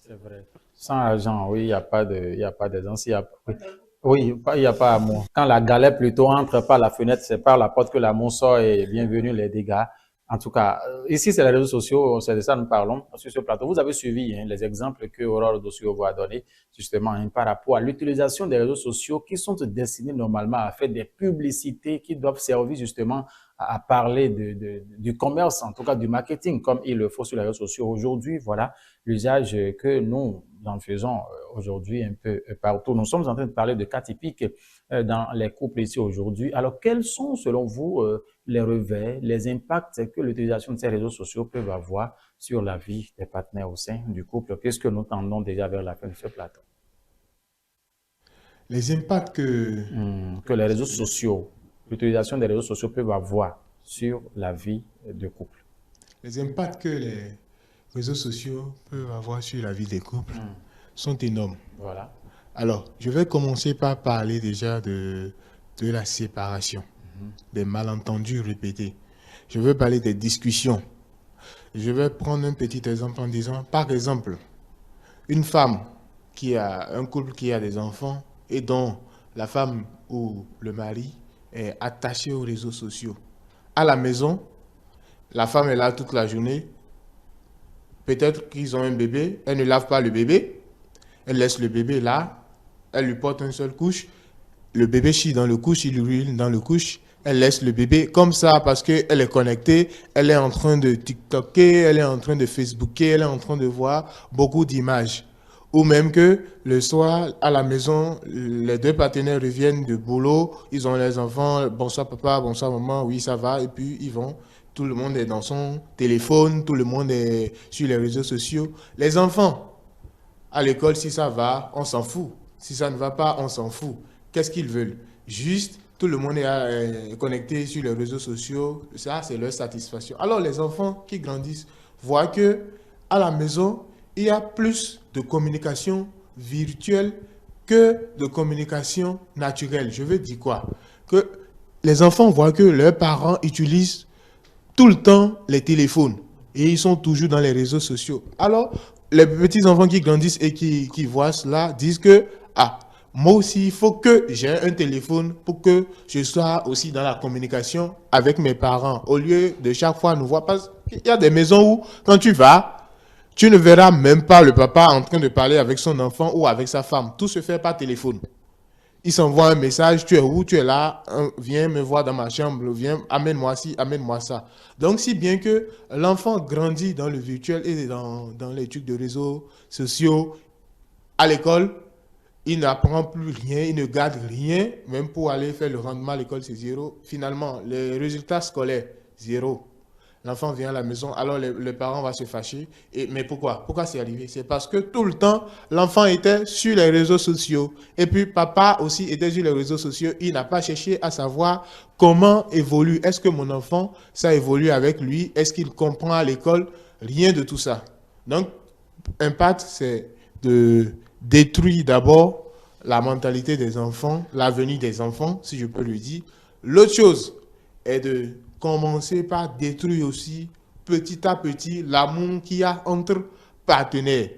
C'est vrai. Sans argent, oui, il n'y a pas d'aisance. Oui, il n'y a pas amour. Quand la galère plutôt entre par la fenêtre, c'est par la porte que l'amour sort et bienvenue les dégâts. En tout cas, ici, c'est les réseaux sociaux, c'est de ça que nous parlons sur ce plateau. Vous avez suivi les exemples que Aurore Dossio vous a donné justement par rapport à l'utilisation des réseaux sociaux qui sont destinés normalement à faire des publicités qui doivent servir justement à parler du commerce, en tout cas du marketing, comme il le faut sur les réseaux sociaux. Aujourd'hui, voilà l'usage que nous en faisons aujourd'hui un peu partout. Nous sommes en train de parler de cas typiques dans les couples ici aujourd'hui. Alors, quels sont, selon vous, les revers, les impacts que l'utilisation de ces réseaux sociaux peuvent avoir sur la vie des partenaires au sein du couple, puisque nous tendons déjà vers la fin de ce plateau? Les impacts Que les réseaux sociaux, l'utilisation des réseaux sociaux peuvent avoir sur la vie de couple. les impacts que les réseaux sociaux peuvent avoir sur la vie des couples sont énormes. Voilà. Alors, je vais commencer par parler déjà de la séparation, des malentendus répétés. Je vais parler des discussions. Je vais prendre un petit exemple en disant, par exemple, une femme qui a un couple qui a des enfants et dont la femme ou le mari est attaché aux réseaux sociaux. À la maison, la femme est là toute la journée. Peut-être qu'ils ont un bébé, elle ne lave pas le bébé, elle laisse le bébé là, elle lui porte une seule couche, le bébé chie dans le couche, il urine dans le couche, elle laisse le bébé comme ça parce qu'elle est connectée, elle est en train de TikToker, elle est en train de Facebooker, elle est en train de voir beaucoup d'images. Ou même que le soir, à la maison, les deux partenaires reviennent de boulot, ils ont les enfants, bonsoir papa, bonsoir maman, oui ça va, et puis ils vont. Tout le monde est dans son téléphone, tout le monde est sur les réseaux sociaux. Les enfants, à l'école, si ça va, on s'en fout. Si ça ne va pas, on s'en fout. Qu'est-ce qu'ils veulent? Juste, tout le monde est connecté sur les réseaux sociaux. Ça, c'est leur satisfaction. Alors, les enfants qui grandissent voient que à la maison, il y a plus de communication virtuelle que de communication naturelle. Je veux dire quoi? Que les enfants voient que leurs parents utilisent tout le temps les téléphones et ils sont toujours dans les réseaux sociaux. Alors, les petits enfants qui grandissent et qui voient cela disent que, ah, moi aussi, il faut que j'ai un téléphone pour que je sois aussi dans la communication avec mes parents. Au lieu de chaque fois nous voir, parce qu'il y a des maisons où, quand tu vas, tu ne verras même pas le papa en train de parler avec son enfant ou avec sa femme. Tout se fait par téléphone. Il s'envoie un message, tu es où, tu es là, viens me voir dans ma chambre, viens, amène-moi ci, amène-moi ça. Donc, si bien que l'enfant grandit dans le virtuel et dans les trucs de réseaux sociaux, à l'école, il n'apprend plus rien, il ne garde rien, même pour aller faire le rendement à l'école, c'est zéro. Finalement, les résultats scolaires, zéro. L'enfant vient à la maison, alors le parent va se fâcher. Mais pourquoi? Pourquoi c'est arrivé? C'est parce que tout le temps, l'enfant était sur les réseaux sociaux. Et puis papa aussi était sur les réseaux sociaux. Il n'a pas cherché à savoir comment évolue. Est-ce que mon enfant, ça évolue avec lui? Est-ce qu'il comprend à l'école? Rien de tout ça. Donc, impact, c'est de détruire d'abord la mentalité des enfants, l'avenir des enfants, si je peux le dire. L'autre chose est de commencer par détruire aussi petit à petit l'amour qu'il y a entre partenaires.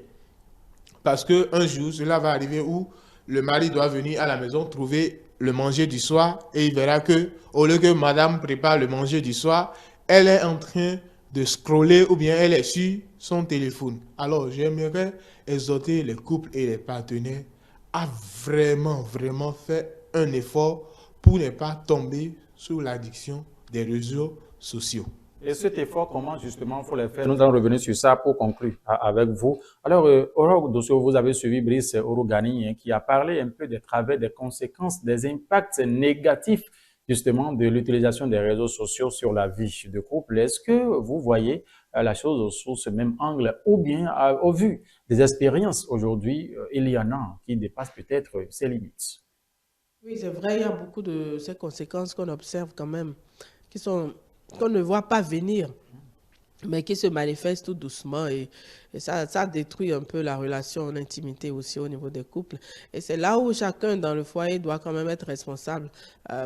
Parce qu'un jour, cela va arriver où le mari doit venir à la maison trouver le manger du soir et il verra que, au lieu que madame prépare le manger du soir, elle est en train de scroller ou bien elle est sur son téléphone. Alors, j'aimerais exhorter les couples et les partenaires à vraiment faire un effort pour ne pas tomber sous l'addiction des réseaux sociaux. Et cet effort, comment justement il faut le faire? Nous allons revenir sur ça pour conclure avec vous. Alors, Aurore Dosso, vous avez suivi Brice Orogani hein, qui a parlé un peu des travers, des conséquences, des impacts négatifs justement de l'utilisation des réseaux sociaux sur la vie de couple. Est-ce que vous voyez la chose sous ce même angle ou bien au vu des expériences aujourd'hui, il y en a qui dépassent peut-être ses limites? Oui, c'est vrai, il y a beaucoup de ces conséquences qu'on observe quand même, qu'on ne voit pas venir, mais qui se manifestent tout doucement et ça détruit un peu la relation en intimité aussi au niveau des couples. Et c'est là où chacun dans le foyer doit quand même être responsable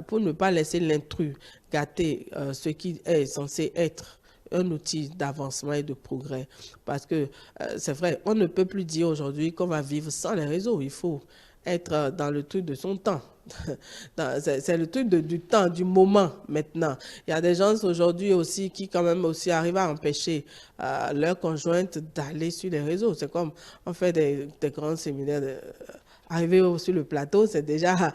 pour ne pas laisser l'intrus gâter ce qui est censé être un outil d'avancement et de progrès. Parce que c'est vrai, on ne peut plus dire aujourd'hui qu'on va vivre sans les réseaux. Il faut être dans le truc de son temps. C'est le truc du temps, du moment maintenant. Il y a des gens aujourd'hui aussi qui quand même aussi arrivent à empêcher leur conjointe d'aller sur les réseaux. C'est comme on fait des grands séminaires arriver sur le plateau, c'est déjà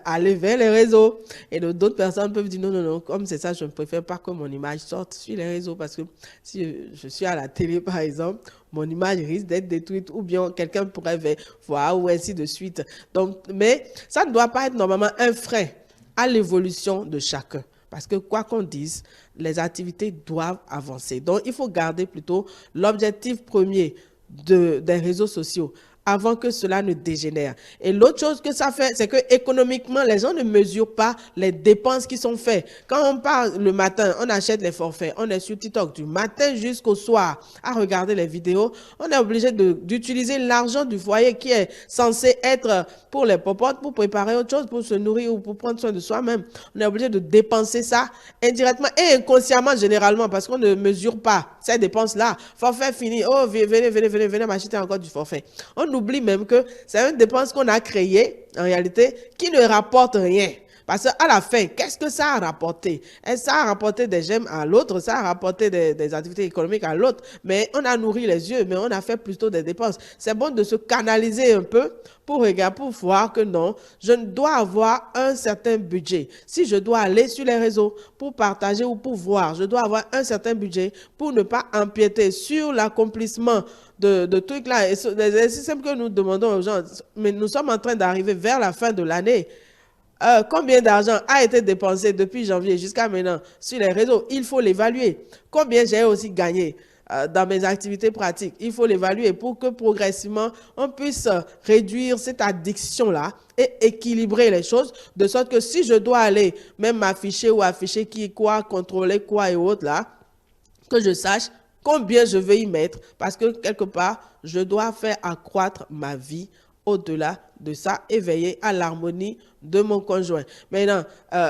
aller vers les réseaux. Et d'autres personnes peuvent dire non, non, non, comme c'est ça, je ne préfère pas que mon image sorte sur les réseaux parce que si je suis à la télé, par exemple, mon image risque d'être détruite ou bien quelqu'un pourrait voir ou ainsi de suite. Donc, mais ça ne doit pas être normalement un frein à l'évolution de chacun. Parce que quoi qu'on dise, les activités doivent avancer. Donc, il faut garder plutôt l'objectif premier des réseaux sociaux avant que cela ne dégénère. Et l'autre chose que ça fait, c'est que économiquement, les gens ne mesurent pas les dépenses qui sont faites. Quand on part le matin, on achète les forfaits, on est sur TikTok du matin jusqu'au soir à regarder les vidéos, on est obligé d'utiliser l'argent du foyer qui est censé être pour les popotes, pour préparer autre chose, pour se nourrir ou pour prendre soin de soi-même. On est obligé de dépenser ça indirectement et inconsciemment généralement parce qu'on ne mesure pas ces dépenses-là. Forfait fini, oh venez m'acheter encore du forfait. On oublie même que c'est une dépense qu'on a créée, en réalité, qui ne rapporte rien. Parce qu'à la fin, qu'est-ce que ça a rapporté? Et ça a rapporté des gemmes à l'autre, ça a rapporté des activités économiques à l'autre, mais on a nourri les yeux, mais on a fait plutôt des dépenses. C'est bon de se canaliser un peu pour regarder, pour voir que non, je dois avoir un certain budget. Si je dois aller sur les réseaux pour partager ou pour voir, je dois avoir un certain budget pour ne pas empiéter sur l'accomplissement de trucs là. Et les systèmes que nous demandons aux gens, mais nous sommes en train d'arriver vers la fin de l'année. Combien d'argent a été dépensé depuis janvier jusqu'à maintenant sur les réseaux? Il faut l'évaluer. Combien j'ai aussi gagné dans mes activités pratiques? Il faut l'évaluer pour que progressivement, on puisse réduire cette addiction-là et équilibrer les choses, de sorte que si je dois aller même m'afficher ou afficher qui, quoi, contrôler quoi et autres là, que je sache combien je vais y mettre, parce que quelque part, je dois faire accroître ma vie au-delà de ça et veiller à l'harmonie de mon conjoint. Maintenant,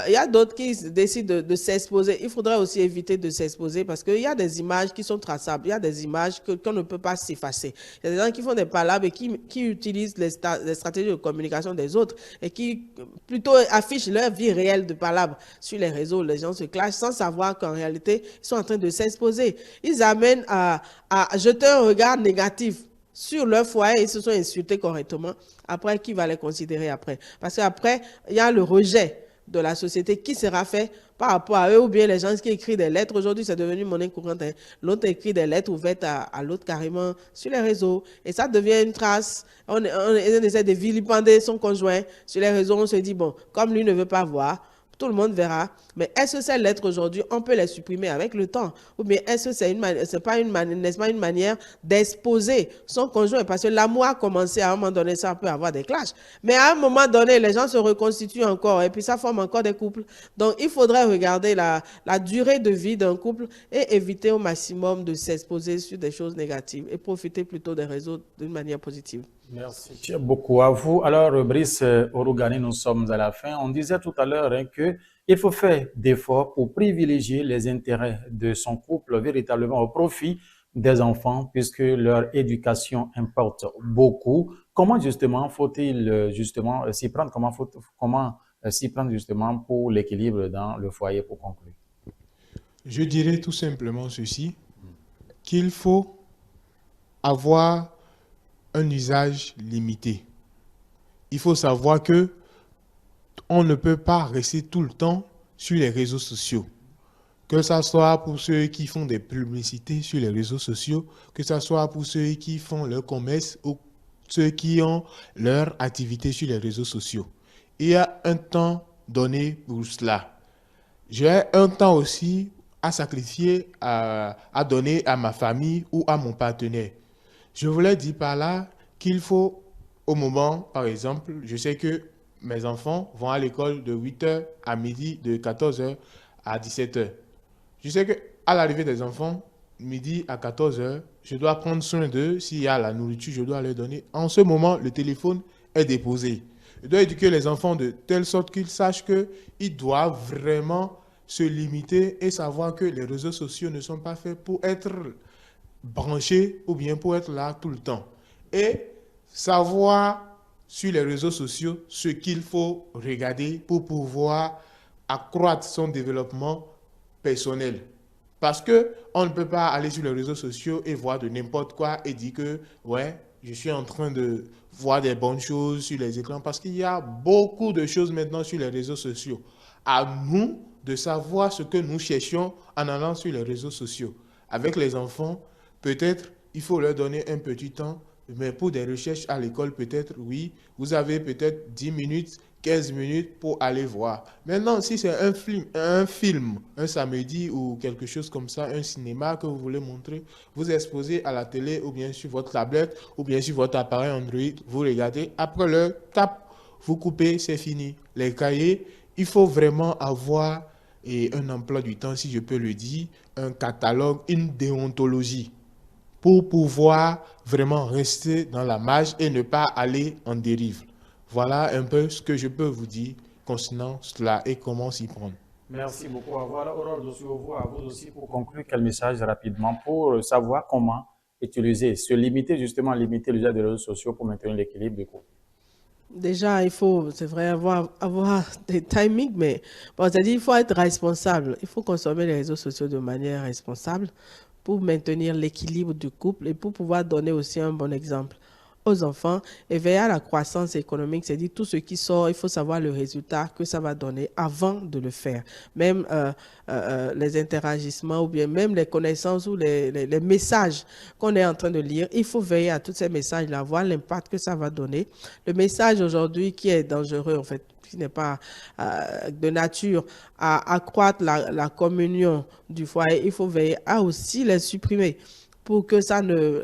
il y a d'autres qui décident de s'exposer. Il faudrait aussi éviter de s'exposer parce qu'il y a des images qui sont traçables. Il y a des images qu'on ne peut pas s'effacer. Il y a des gens qui font des palabres et qui utilisent les stratégies de communication des autres et qui plutôt affichent leur vie réelle de palabres sur les réseaux. Les gens se clashent sans savoir qu'en réalité, ils sont en train de s'exposer. Ils amènent à jeter un regard négatif sur leur foyer, ils se sont insultés correctement. Après, qui va les considérer après? Parce qu'après, il y a le rejet de la société qui sera fait par rapport à eux ou bien les gens qui écrivent des lettres. Aujourd'hui, c'est devenu monnaie courante. Hein. L'autre écrit des lettres ouvertes à l'autre carrément sur les réseaux. Et ça devient une trace. On essaie de vilipender son conjoint sur les réseaux. On se dit, bon, comme lui ne veut pas voir, tout le monde verra. Mais est-ce que ces lettres aujourd'hui, on peut les supprimer avec le temps? Ou bien est-ce que c'est pas une manière d'exposer son conjoint? Parce que l'amour a commencé à un moment donné, ça peut avoir des clashs. Mais à un moment donné, les gens se reconstituent encore et puis ça forme encore des couples. Donc, il faudrait regarder la durée de vie d'un couple et éviter au maximum de s'exposer sur des choses négatives et profiter plutôt des réseaux d'une manière positive. Merci beaucoup à vous. Alors, Brice Orogani, nous sommes à la fin. On disait tout à l'heure hein, qu'il faut faire d'efforts pour privilégier les intérêts de son couple véritablement au profit des enfants puisque leur éducation importe beaucoup. Comment justement faut-il justement s'y prendre? Comment s'y prendre justement pour l'équilibre dans le foyer pour conclure? Je dirais tout simplement ceci, qu'il faut avoir un usage limité. Il faut savoir que on ne peut pas rester tout le temps sur les réseaux sociaux. Que ce soit pour ceux qui font des publicités sur les réseaux sociaux, que ce soit pour ceux qui font leur commerce ou ceux qui ont leur activité sur les réseaux sociaux. Il y a un temps donné pour cela. J'ai un temps aussi à sacrifier, à donner à ma famille ou à mon partenaire. Je voulais dire par là qu'il faut, au moment, par exemple, je sais que mes enfants vont à l'école de 8h à midi, de 14h à 17h. Je sais qu'à l'arrivée des enfants, midi à 14h, je dois prendre soin d'eux. S'il y a la nourriture, je dois leur donner. En ce moment, le téléphone est déposé. Je dois éduquer les enfants de telle sorte qu'ils sachent qu'ils doivent vraiment se limiter et savoir que les réseaux sociaux ne sont pas faits pour être branchés ou bien pour être là tout le temps. Et savoir sur les réseaux sociaux ce qu'il faut regarder pour pouvoir accroître son développement personnel. Parce que on ne peut pas aller sur les réseaux sociaux et voir de n'importe quoi et dire que, ouais, je suis en train de voir des bonnes choses sur les écrans. Parce qu'il y a beaucoup de choses maintenant sur les réseaux sociaux. À nous de savoir ce que nous cherchions en allant sur les réseaux sociaux. Avec les enfants, peut-être il faut leur donner un petit temps, mais pour des recherches à l'école, peut-être, oui, vous avez peut-être 10 minutes, 15 minutes pour aller voir. Maintenant, si c'est un film, un samedi ou quelque chose comme ça, un cinéma que vous voulez montrer, vous exposez à la télé ou bien sur votre tablette ou bien sur votre appareil Android, vous regardez, après le tap, vous coupez, c'est fini. Les cahiers, il faut vraiment avoir un emploi du temps, si je peux le dire, un catalogue, une déontologie pour pouvoir vraiment rester dans la marge et ne pas aller en dérive. Voilà un peu ce que je peux vous dire concernant cela et comment s'y prendre. Merci beaucoup. Voilà, Aurore Dossiovo, à vous aussi pour conclure, quel message rapidement pour savoir comment utiliser, se limiter justement, limiter l'usage des réseaux sociaux pour maintenir l'équilibre du couple. Déjà, il faut, c'est vrai, avoir des timings, mais bon, c'est-à-dire il faut être responsable. Il faut consommer les réseaux sociaux de manière responsable pour maintenir l'équilibre du couple et pour pouvoir donner aussi un bon exemple aux enfants et veiller à la croissance économique. C'est-à-dire tout ce qui sort, il faut savoir le résultat que ça va donner avant de le faire. Même les interagissements ou bien même les connaissances ou les messages qu'on est en train de lire, il faut veiller à tous ces messages-là, voir l'impact que ça va donner. Le message aujourd'hui qui est dangereux, en fait, qui n'est pas de nature à accroître la communion du foyer, il faut veiller à aussi les supprimer pour que ça ne,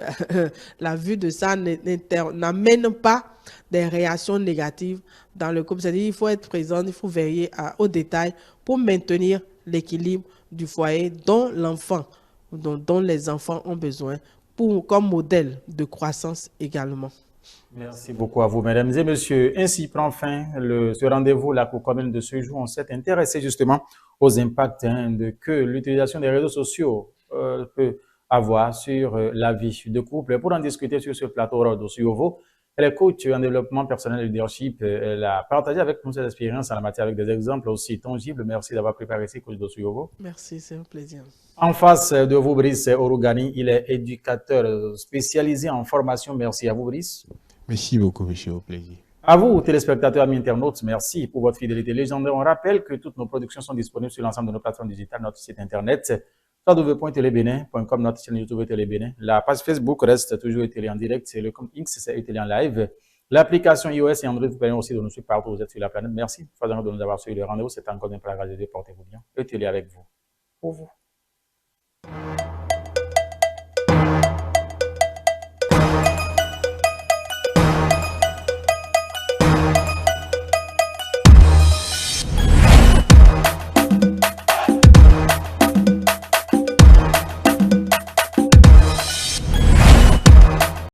la vue de ça n'amène pas des réactions négatives dans le couple. C'est-à-dire qu'il faut être présent, il faut veiller aux détails pour maintenir l'équilibre du foyer dont les enfants ont besoin comme modèle de croissance également. Merci beaucoup à vous, mesdames et messieurs. Ainsi prend fin ce rendez-vous, la cour commune de ce jour. On s'est intéressé justement aux impacts que l'utilisation des réseaux sociaux peut avoir sur la vie de couple. Pour en discuter sur ce plateau, Aurore Dossiovo, elle est coach en développement personnel et leadership. Elle a partagé avec nous ses expériences en la matière avec des exemples aussi tangibles. Merci d'avoir préparé ici, coach Dossiovo. Merci, c'est un plaisir. En face de vous, Brice Orugani, il est éducateur spécialisé en formation. Merci à vous, Brice. Merci beaucoup, monsieur, au plaisir. À vous, téléspectateurs, amis internautes, merci pour votre fidélité légendaire. On rappelle que toutes nos productions sont disponibles sur l'ensemble de nos plateformes digitales, notre site internet, www.télébenin.com, notre chaîne YouTube Télébénin. La page Facebook reste toujours Télé en direct, c'est le compte X, c'est Télé en live. L'application iOS et Android vous permet aussi de nous suivre partout où vous êtes sur la planète. Merci de nous avoir suivi le rendez-vous. C'est encore un plaisir. Portez-vous bien. Télé avec vous. Pour vous.